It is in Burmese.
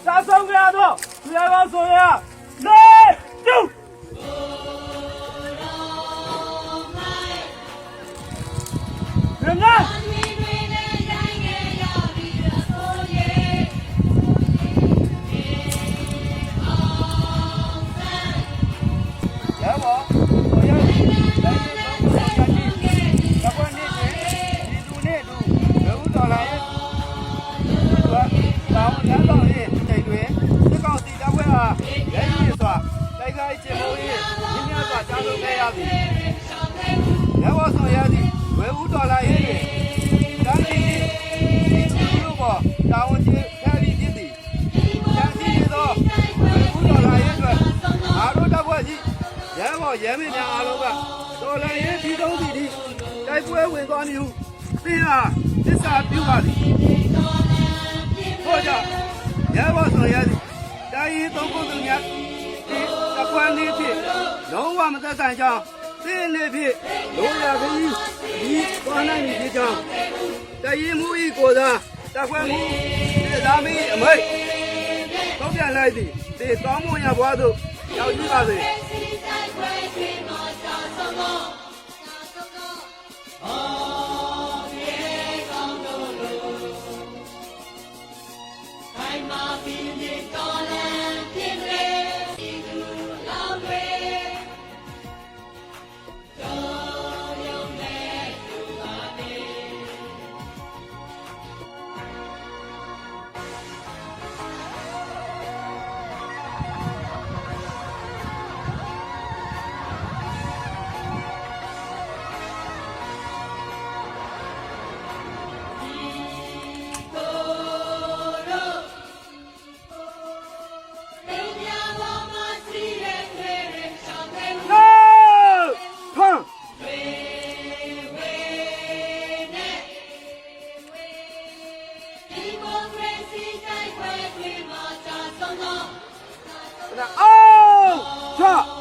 杀生给他做，不要告诉呀，来走。人呢？ရဲမင်းများအားလုံးကတော်လှန်ရေးဒီသုံးစီဒီတိုက်ပွဲဝင်သွားမျိုးသင်ဟာသစ္စာပြုပါသည်ဟောကြရဲဘော်ဆိုရဲသည်တိုင်းရင်းသုံးခုသူများဒီတကွမ်းလေးဖြင့်လုံးဝမသက်ဆိုင်ကြောင်းသင်နေဖြင့်လိုရာခရီးဒီသွားနိုင်မည်ဖြစ်ကြောင်းတိုင်းရင်းမှုဤကိုသာတကွမ်းမှုဒီသားမီးအမိတ်တော့ပြန်လိုက်သည်ဒီတောင်းမွန်ရဘွားသို့ရောက်ကြည့်ပါစေ哦，错。